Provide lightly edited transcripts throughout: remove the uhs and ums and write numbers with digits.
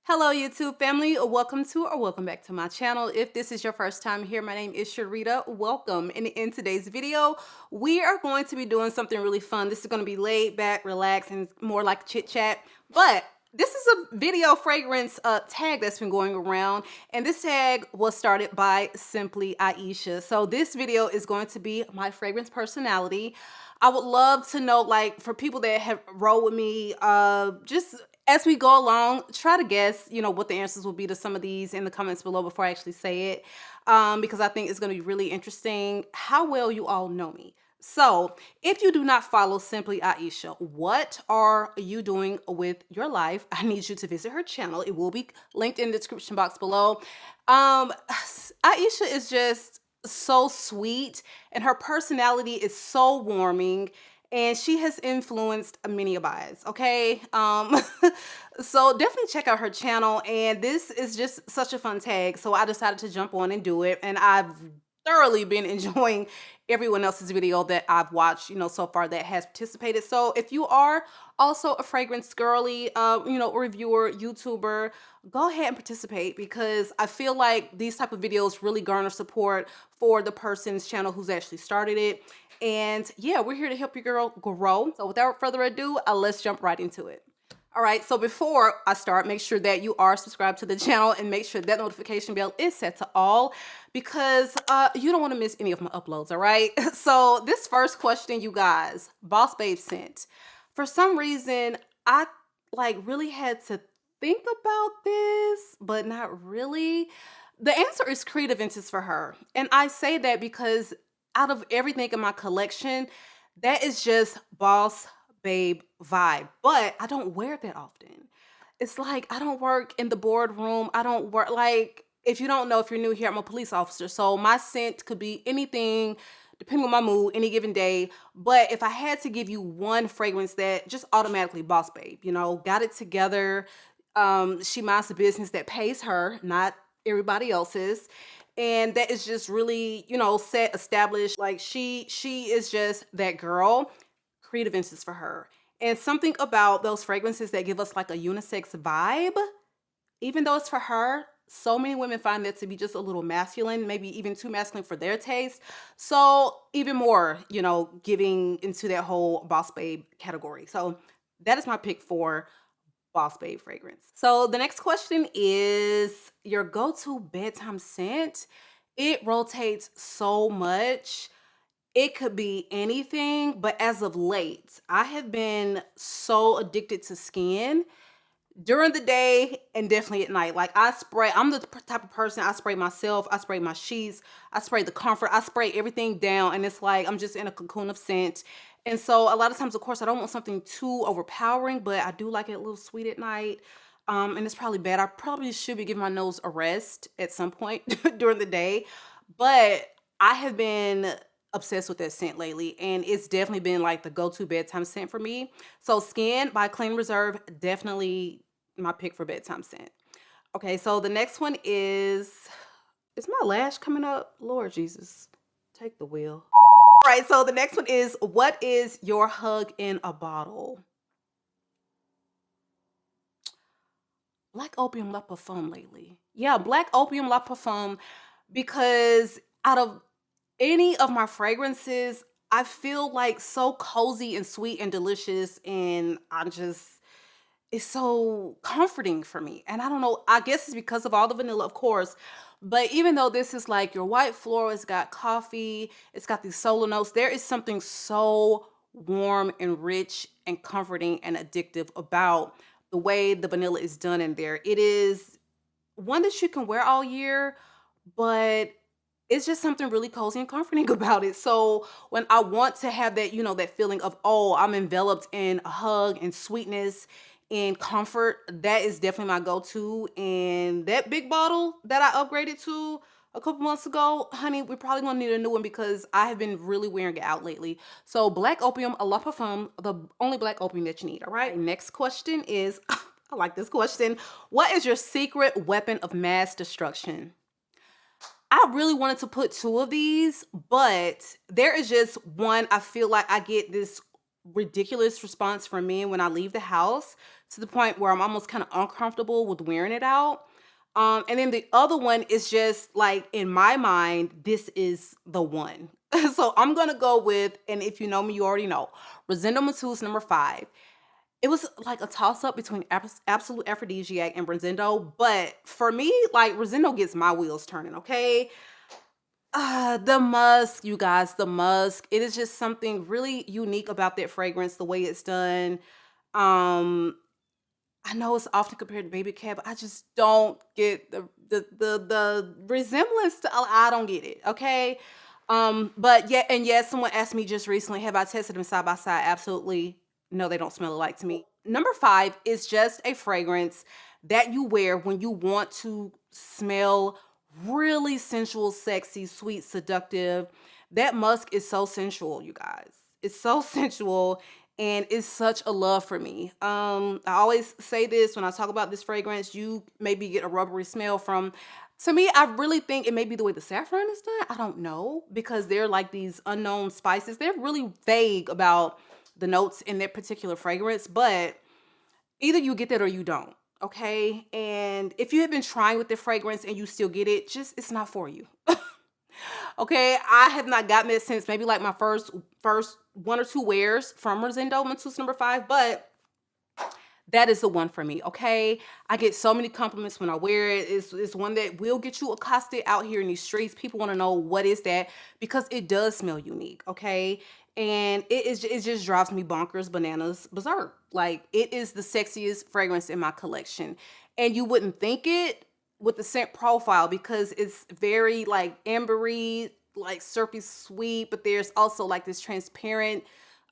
Hello YouTube family, welcome to or welcome back to my channel. If this is your first time here, my name is Sharida. Welcome. And in today's video, we are going to be doing something really fun. This is going to be laid back, relaxed, and more like chit chat. But this is a video fragrance tag that's been going around, and this tag was started by Simply Aisha. So this video is going to be my fragrance personality. I would love to know, like, for people that have rolled with me, just as we go along, try to guess, what the answers will be to some of these in the comments below before I actually say it, because I think it's going to be really interesting how well you all know me. So if you do not follow Simply Aisha, what are you doing with your life? I need you to visit her channel. It will be linked in the description box below. Aisha is just so sweet, and her personality is so warming, and she has influenced many of us, okay? So definitely check out her channel, and this is just such a fun tag, so I decided to jump on and do it, and I've thoroughly been enjoying everyone else's video that I've watched, so far that has participated. So if you are also a fragrance girly, reviewer, YouTuber, go ahead and participate, because I feel like these type of videos really garner support for the person's channel who's actually started it. And yeah, we're here to help your girl grow. So without further ado, let's jump right into it. All right, so before I start, make sure that you are subscribed to the channel and make sure that notification bell is set to all, because you don't want to miss any of my uploads, all right? So this first question, you guys, Boss Babe sent. For some reason, I really had to think about this, but not really. The answer is Creed Aventus for her. And I say that because out of everything in my collection, that is just Boss Babe vibe, but I don't wear it that often. It's like I don't work in the boardroom. I don't work, like, if you don't know, if you're new here, I'm a police officer, so my scent could be anything depending on my mood any given day. But if I had to give you one fragrance that just automatically Boss Babe, got it together, she minds the business that pays her, not everybody else's, and that is just really, set, established. Like she is just that girl. Creed Aventus for her. And something about those fragrances that give us like a unisex vibe, even though it's for her, so many women find that to be just a little masculine, maybe even too masculine for their taste. So even more, giving into that whole Boss Babe category. So that is my pick for Boss Babe fragrance. So the next question is your go-to bedtime scent. It rotates so much. It could be anything, but as of late, I have been so addicted to Skin during the day and definitely at night. Like I'm the type of person, I spray myself, I spray my sheets, I spray the comfort, I spray everything down, and it's like I'm just in a cocoon of scent. And so a lot of times, of course, I don't want something too overpowering, but I do like it a little sweet at night. And it's probably bad. I probably should be giving my nose a rest at some point during the day, but I have been obsessed with that scent lately, and it's definitely been like the go-to bedtime scent for me. So Skin by Clean Reserve, definitely my pick for bedtime scent. Okay, so the next one is my lash coming up? Lord Jesus, take the wheel. All right, so the next one is, what is your hug in a bottle? Black Opium La Parfum lately. Yeah, Black Opium La Parfum, because out of any of my fragrances, I feel like so cozy and sweet and delicious, and it's so comforting for me. And I don't know, I guess it's because of all the vanilla, of course, but even though this is like your white floral, it's got coffee, it's got these solo notes, there is something so warm and rich and comforting and addictive about the way the vanilla is done in there. It is one that you can wear all year, but it's just something really cozy and comforting about it. So when I want to have that, that feeling of, oh, I'm enveloped in a hug and sweetness and comfort, that is definitely my go-to. And that big bottle that I upgraded to a couple months ago, honey, we're probably gonna need a new one because I have been really wearing it out lately. So Black Opium La Parfum, the only Black Opium that you need, all right? Next question is, I like this question. What is your secret weapon of mass destruction? I really wanted to put two of these, but there is just one. I feel like I get this ridiculous response from men when I leave the house to the point where I'm almost kind of uncomfortable with wearing it out. And then the other one is just like, in my mind, this is the one. So I'm gonna go with, and if you know me, you already know, Rosendo Mateu's number 5. It was like a toss-up between Absolute Aphrodisiac and Rosendo, but for me, like, Rosendo gets my wheels turning, okay? The musk, you guys, the musk. It is just something really unique about that fragrance, the way it's done. Um, I know it's often compared to Baby Cat, but I just don't get the resemblance to, I don't get it, okay? But yeah, and yes, someone asked me just recently, have I tested them side by side? Absolutely. No, they don't smell alike to me. Number 5 is just a fragrance that you wear when you want to smell really sensual, sexy, sweet, seductive. That musk is so sensual, you guys. It's so sensual, and it's such a love for me. I always say this when I talk about this fragrance, you maybe get a rubbery smell from, to me, I really think it may be the way the saffron is done. I don't know, because they're like these unknown spices. They're really vague about the notes in that particular fragrance, but either you get that or you don't, okay? And if you have been trying with the fragrance and you still get it, just, it's not for you. Okay, I have not gotten it since maybe like my first 1 or 2 wears from Rosendo Mateu's number 5, but that is the one for me, okay? I get so many compliments when I wear it. It's one that will get you accosted out here in these streets. People want to know what is that, because it does smell unique, okay? And it just drives me bonkers, bananas, berserk. Like, it is the sexiest fragrance in my collection. And you wouldn't think it with the scent profile, because it's very like ambery, like syrupy sweet, but there's also like this transparent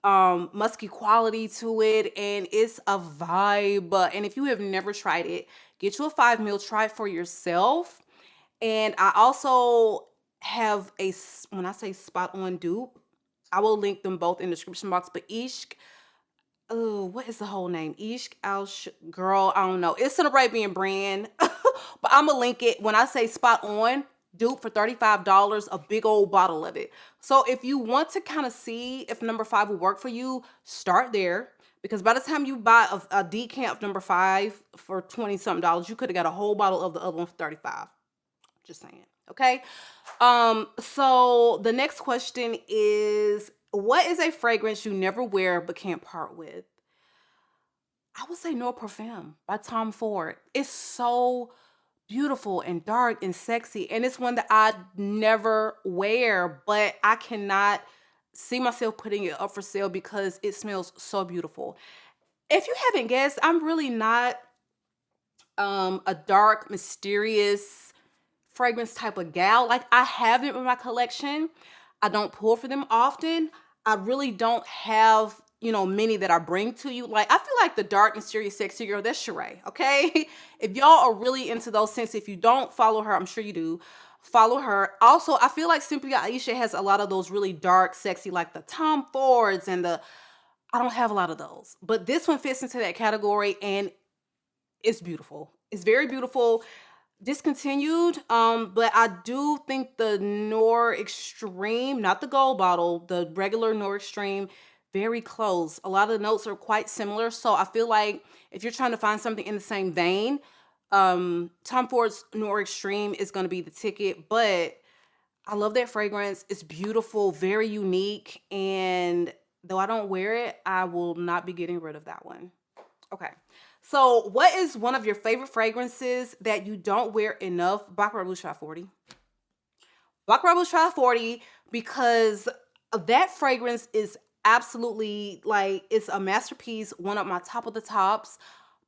musky quality to it, and it's a vibe. And if you have never tried it, get you a 5 ml, try it for yourself. And I also have when I say spot on dupe, I will link them both in the description box, but Ishq, oh, what is the whole name? Ishq, girl, I don't know. It's an Arabian brand, but I'm gonna link it. When I say spot on dupe for $35, a big old bottle of it. So if you want to kind of see if number 5 will work for you, start there, because by the time you buy a decant number 5 for 20 something dollars, you could have got a whole bottle of the other one for 35. Just saying. Okay. So the next question is, what is a fragrance you never wear but can't part with? I would say NOIR Perfume by Tom Ford. It's so beautiful and dark and sexy, and it's one that I never wear, but I cannot see myself putting it up for sale because it smells so beautiful. If you haven't guessed, I'm really not a dark, mysterious fragrance type of gal. Like, I have them in my collection. I don't pull for them often. I really don't have, you know, many that I bring to you. Like, I feel like the dark, mysterious, sexy girl, that's Sheree, okay? If y'all are really into those scents, if you don't follow her, I'm sure you do, follow her. Also, I feel like Simply Aisha has a lot of those really dark, sexy, like the Tom Fords and I don't have a lot of those. But this one fits into that category, and it's beautiful. It's very beautiful. Discontinued, but I do think the NOIR Extreme, not the gold bottle, the regular NOIR Extreme, very close. A lot of the notes are quite similar, so I feel like if you're trying to find something in the same vein, Tom Ford's NOIR Extreme is going to be the ticket. But I love that fragrance. It's beautiful, very unique, and though I don't wear it, I will not be getting rid of that one. Okay. So what is one of your favorite fragrances that you don't wear enough? Baccarat Rouge 540. Baccarat Rouge 540, because that fragrance is absolutely, like, it's a masterpiece, one of my top of the tops,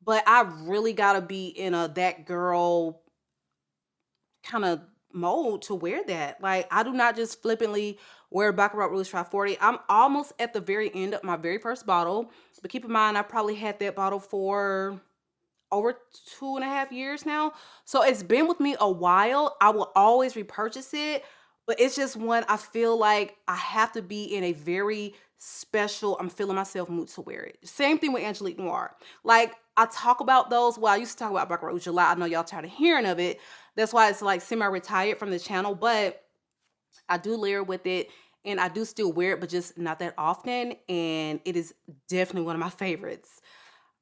but I really gotta be in a that girl kind of mode to wear that. Like, I do not just flippantly wear Baccarat Rouge 540. I'm almost at the very end of my very first bottle, but keep in mind, I probably had that bottle for over 2.5 years now. So it's been with me a while. I will always repurchase it, but it's just one I feel like I have to be in a very special, I'm feeling myself mood to wear it. Same thing with Angelique Noir. Like, I talk about those. Well, I used to talk about Baccarat Rouge a lot. I know y'all tired of hearing of it. That's why it's like semi-retired from the channel, but I do layer with it, and I do still wear it, but just not that often, and it is definitely one of my favorites.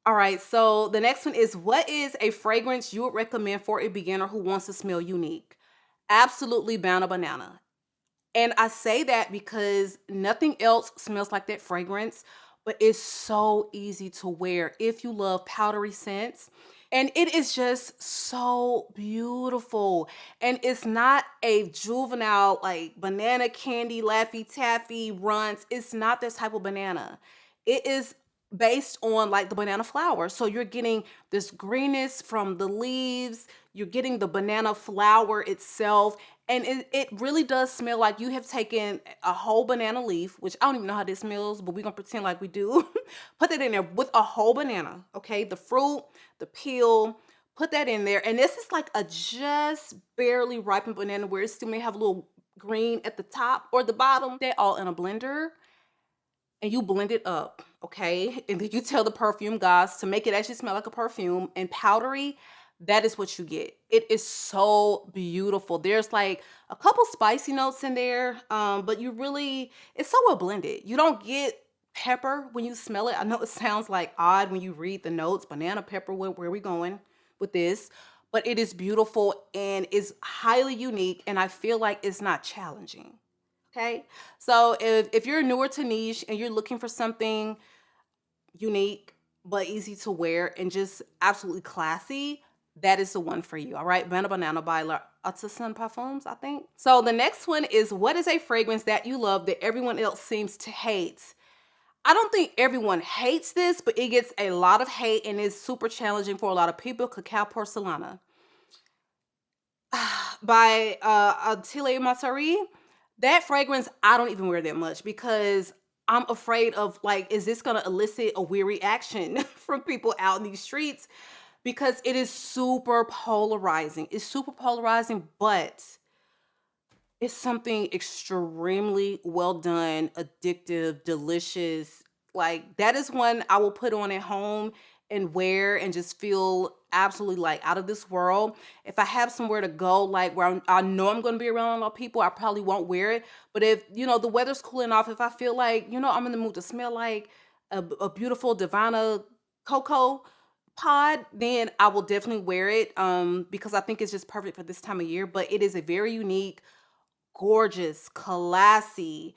All right, so the next one is, what is a fragrance you would recommend for a beginner who wants to smell unique? Absolutely BANA Banana. And I say that because nothing else smells like that fragrance, but it's so easy to wear if you love powdery scents. And it is just so beautiful. And it's not a juvenile, like banana candy, Laffy Taffy runs. It's not this type of banana. It is based on like the banana flower. So you're getting this greenness from the leaves, you're getting the banana flower itself, and it really does smell like you have taken a whole banana leaf, which I don't even know how this smells, but we're gonna pretend like we do. Put that in there with a whole banana, okay? The fruit, the peel, put that in there. And this is like a just barely ripened banana where it still may have a little green at the top or the bottom. They're all in a blender and you blend it up, okay? And then you tell the perfume guys to make it actually smell like a perfume, and powdery, that is what you get. It is so beautiful. There's like a couple spicy notes in there, but it's so well blended. You don't get pepper when you smell it. I know it sounds like odd when you read the notes, banana pepper, where are we going with this? But it is beautiful and is highly unique, and I feel like it's not challenging. Okay, so if you're newer to niche and you're looking for something unique but easy to wear and just absolutely classy, that is the one for you. All right, BANA Banana by Artisan Parfums, I think. So the next one is, what is a fragrance that you love that everyone else seems to hate? I don't think everyone hates this, but it gets a lot of hate and is super challenging for a lot of people. Cacao Porcelana by Atelier Materi. That fragrance, I don't even wear that much because I'm afraid of, like, is this gonna elicit a weird reaction from people out in these streets? Because it is super polarizing. It's super polarizing, but it's something extremely well done, addictive, delicious. Like, that is one I will put on at home and wear and just feel absolutely like out of this world. If I have somewhere to go, like where I know I'm going to be around a lot of people, I probably won't wear it. But if, the weather's cooling off, if I feel like, I'm in the mood to smell like a beautiful Divina cocoa pod, then I will definitely wear it because I think it's just perfect for this time of year. But it is a very unique, gorgeous, classy,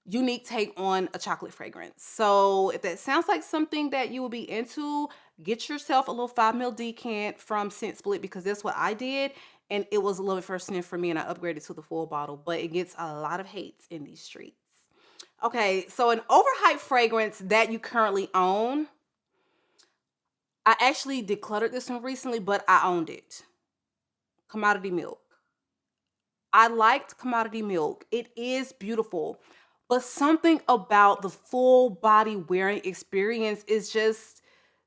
unique take on a chocolate fragrance. So if that sounds like something that you will be into, get yourself a little 5 ml decant from Scent Split, because that's what I did. And it was a little bit first sniff for me, and I upgraded to the full bottle, but it gets a lot of hates in these streets. Okay, so an overhyped fragrance that you currently own. I actually decluttered this one recently, but I owned it. Commodity Milk. I liked Commodity Milk. It is beautiful, but something about the full body wearing experience is just,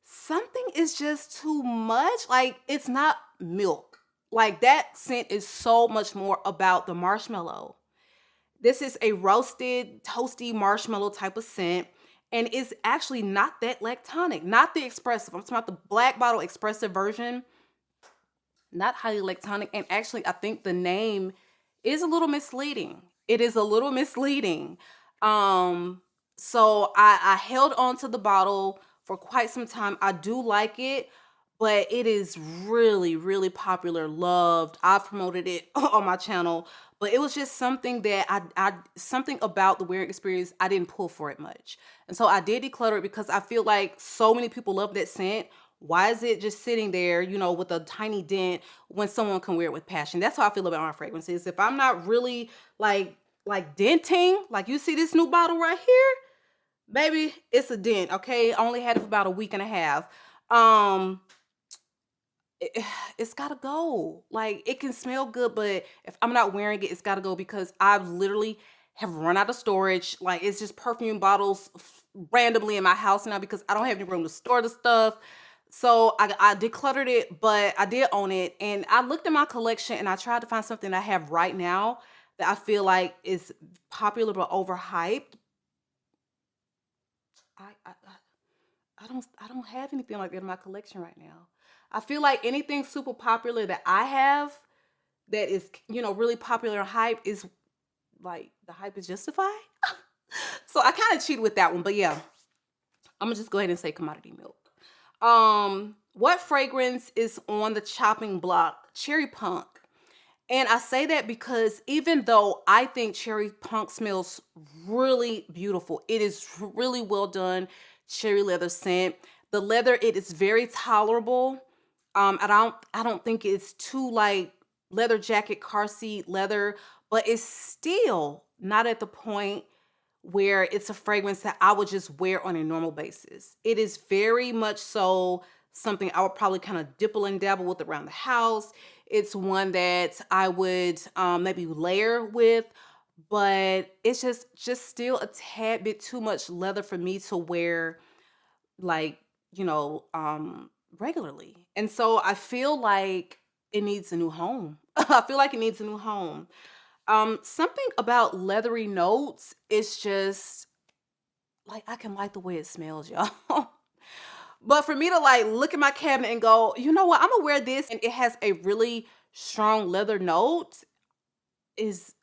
something is just too much. Like, it's not milk. Like, that scent is so much more about the marshmallow. This is a roasted, toasty marshmallow type of scent, and it's actually not that lactonic, not the expressive. I'm talking about the black bottle expressive version, not highly lactonic. And actually, I think the name is a little misleading. It is a little misleading. So I held on to the bottle for quite some time. I do like it, but it is really, really popular, loved. I've promoted it on my channel, but it was just something that something about the wearing experience, I didn't pull for it much. And so I did declutter it because I feel like so many people love that scent. Why is it just sitting there, with a tiny dent when someone can wear it with passion? That's how I feel about my fragrances. If I'm not really like denting, like you see this new bottle right here, baby, it's a dent, okay? I only had it for about a week and a half. It's gotta go. Like, it can smell good, but if I'm not wearing it, it's gotta go, because I've literally have run out of storage. Like, it's just perfume bottles randomly in my house now because I don't have any room to store the stuff. So I decluttered it, but I did own it. And I looked at my collection and I tried to find something I have right now that I feel like is popular but overhyped. I don't have anything like that in my collection right now. I feel like anything super popular that I have that is, really popular and hype is like, the hype is justified. So I kind of cheated with that one, but yeah, I'm gonna just go ahead and say Commodity Milk. What fragrance is on the chopping block? Cherry Punk. And I say that because even though I think Cherry Punk smells really beautiful, it is really well done cherry leather scent. The leather, it is very tolerable. I don't think it's too like leather jacket, car seat leather, but it's still not at the point where it's a fragrance that I would just wear on a normal basis. It is very much so something I would probably kind of dibble and dabble with around the house. It's one that I would maybe layer with, but it's just still a tad bit too much leather for me to wear like, regularly. And so I feel like it needs a new home. I feel like it needs a new home. Something about leathery notes is just like I can like the way it smells, y'all. But for me to like look at my cabinet and go, you know what, I'm gonna wear this and it has a really strong leather note is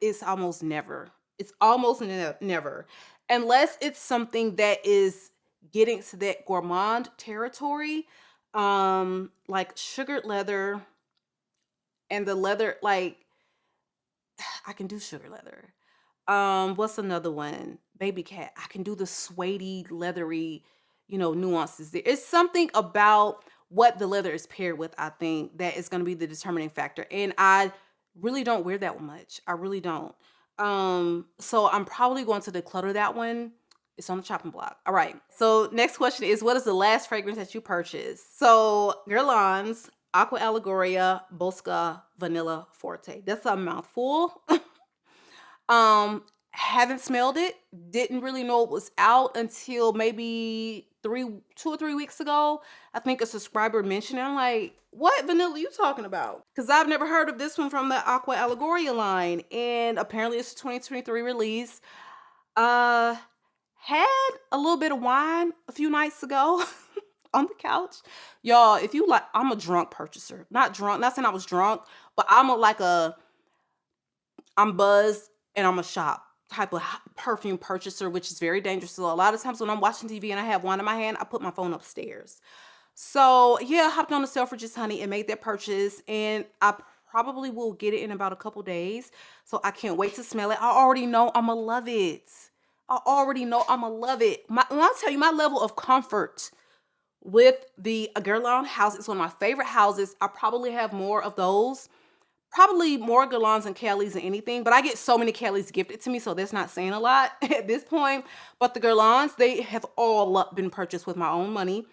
it's almost never. It's almost never. Unless it's something that is getting to that gourmand territory, like sugared leather and the leather like I can do sugar leather. What's another one? Baby cat. I can do the suede, leathery, nuances there. It's something about what the leather is paired with, I think, that is going to be the determining factor. And I really don't wear that one much. I really don't. So I'm probably going to declutter that one. It's on the chopping block. All right. So next question is, what is the last fragrance that you purchased? So Guerlain's Aqua Allegoria, Bosca, Vanilla Forte. That's a mouthful. Haven't smelled it. Didn't really know it was out until maybe 2 or 3 weeks ago. I think a subscriber mentioned it. I'm like, what vanilla are you talking about? Because I've never heard of this one from the Aqua Allegoria line. And apparently it's a 2023 release. Had a little bit of wine a few nights ago on the couch. Y'all, if you like, I'm a drunk purchaser. Not drunk, not saying I was drunk, but I'm buzzed and I'm a shop type of perfume purchaser, which is very dangerous. So a lot of times when I'm watching TV and I have wine in my hand, I put my phone upstairs. So yeah, I hopped on the Selfridges, honey, and made that purchase. And I probably will get it in about a couple days. So I can't wait to smell it. I already know I'm gonna love it. I already know I'm gonna love it. When I tell you my level of comfort with the Guerlain house, it's one of my favorite houses. I probably have more of those. Probably more Guerlains and Cali's than anything, but I get so many Cali's gifted to me, so that's not saying a lot at this point. But the Guerlains, they have all been purchased with my own money.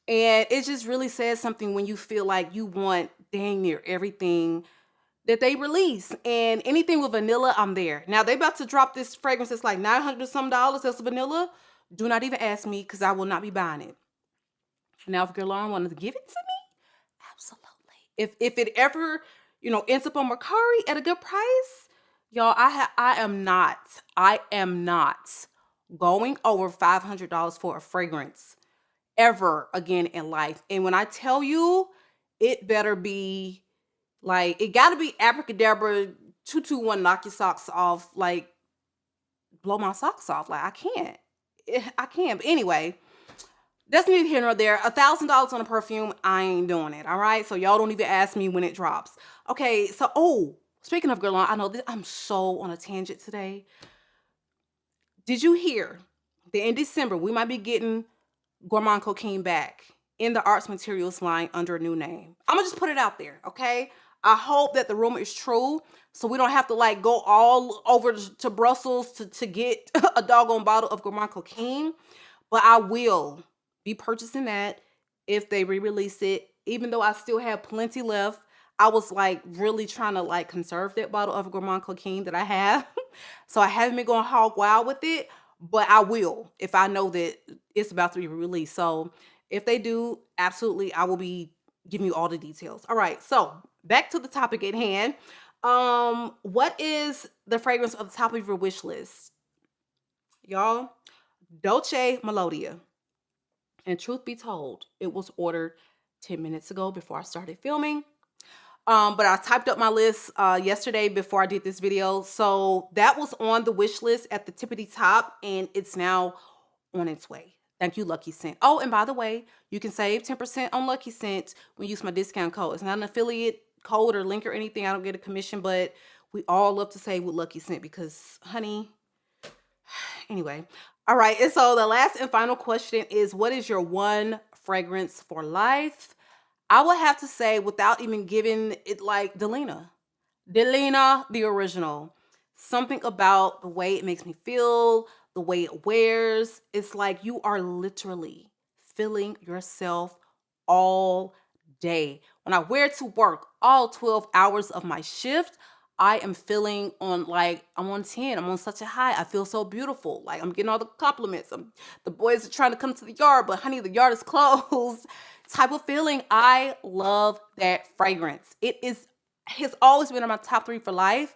And it just really says something when you feel like you want dang near everything that they release. And anything with vanilla, I'm there. Now, they about to drop this fragrance that's like $900 some dollars. That's vanilla. Do not even ask me because I will not be buying it. Now, if Guerlain wanted to give it to me, absolutely. If it ever ends up on Mercari at a good price, y'all, I am not going over $500 for a fragrance ever again in life. And when I tell you, it better be like, it got to be abracadabra 221 knock your socks off, like blow my socks off. Like I can't. But anyway, that's neither here nor there. $1,000 on a perfume, I ain't doing it. All right. So y'all don't even ask me when it drops. Okay. So, speaking of Guerlain, I know this, I'm so on a tangent today. Did you hear that in December, we might be getting Gourmand Coquine back in the Arts Materials line under a new name? I'm gonna just put it out there. Okay. I hope that the rumor is true, so we don't have to like go all over to Brussels to get a doggone bottle of Gourmand Coquine. But I will be purchasing that if they re-release it, even though I still have plenty left. I was like really trying to like conserve that bottle of Gourmand Coquine that I have. So I haven't been going hog wild with it, but I will if I know that it's about to be released. So if they do, absolutely, I will be giving you all the details. All right, so back to the topic at hand. What is the fragrance of the top of your wish list? Y'all, Dolce Melodia. And truth be told, it was ordered 10 minutes ago before I started filming. But I typed up my list yesterday before I did this video. So that was on the wish list at the tippity top, and it's now on its way. Thank you, Lucky Scent. Oh, and by the way, you can save 10% on Lucky Scent when you use my discount code. It's not an affiliate code or link or anything. I don't get a commission, but we all love to save with Lucky Scent because, honey, anyway. All right, and so the last and final question is, what is your one fragrance for life? I would have to say, without even giving it, like, DELINA. DELINA, the original. Something about the way it makes me feel, the way it wears. It's like you are literally feeling yourself all day. When I wear it to work, all 12 hours of my shift, I am feeling on, like, I'm on 10. I'm on such a high. I feel so beautiful. Like, I'm getting all the compliments. The boys are trying to come to the yard, but honey, the yard is closed. Type of feeling. I love that fragrance. Has always been in my top 3 for life.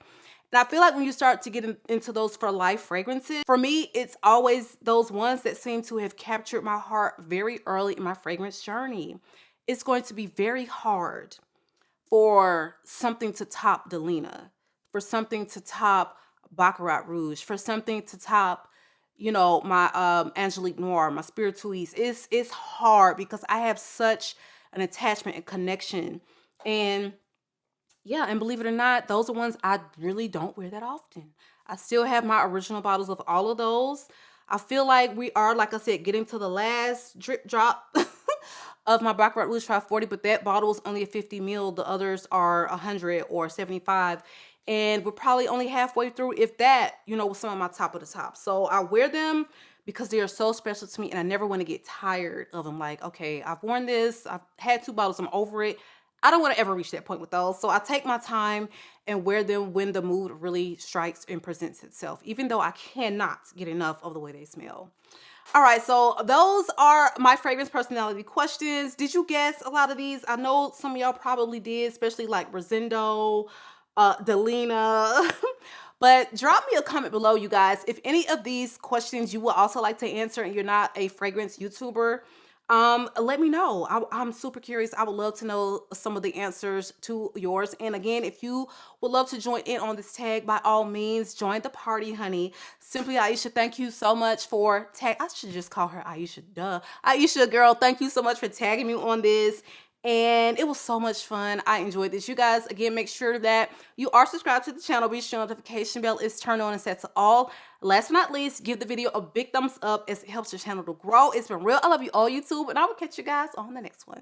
And I feel like when you start to get into those for life fragrances, for me, it's always those ones that seem to have captured my heart very early in my fragrance journey. It's going to be very hard for something to top DELINA, for something to top Baccarat Rouge, for something to top, you know, my Angelique Noir, my Spirituise. It's hard because I have such an attachment and connection. And yeah, and believe it or not, those are ones I really don't wear that often. I still have my original bottles of all of those. I feel like we are, like I said, getting to the last drip drop of my Baccarat Rouge 540, but that bottle is only a 50 ml. The others are 100 or 75. And we're probably only halfway through, if that, you know, with some of my top of the top. So I wear them because they are so special to me, and I never want to get tired of them. Like, okay, I've worn this. I've had 2 bottles. I'm over it. I don't want to ever reach that point with those. So I take my time and wear them when the mood really strikes and presents itself, even though I cannot get enough of the way they smell. All right, so those are my fragrance personality questions. Did you guess a lot of these? I know some of y'all probably did, especially like Rosendo, DELINA. But drop me a comment below, you guys, if any of these questions you would also like to answer and you're not a fragrance YouTuber. Let me know. I'm super curious. I would love to know some of the answers to yours. And again, if you would love to join in on this tag, by all means, join the party, honey. Simply Aisha, thank you so much for I should just call her Aisha, duh. Aisha, girl, thank you so much for tagging me on this. And it was so much fun. I enjoyed this. You guys, again, make sure that you are subscribed to the channel. Be sure notification bell is turned on and set to all. Last but not least, give the video a big thumbs up as it helps your channel to grow. It's been real. I love you all, YouTube, and I will catch you guys on the next one.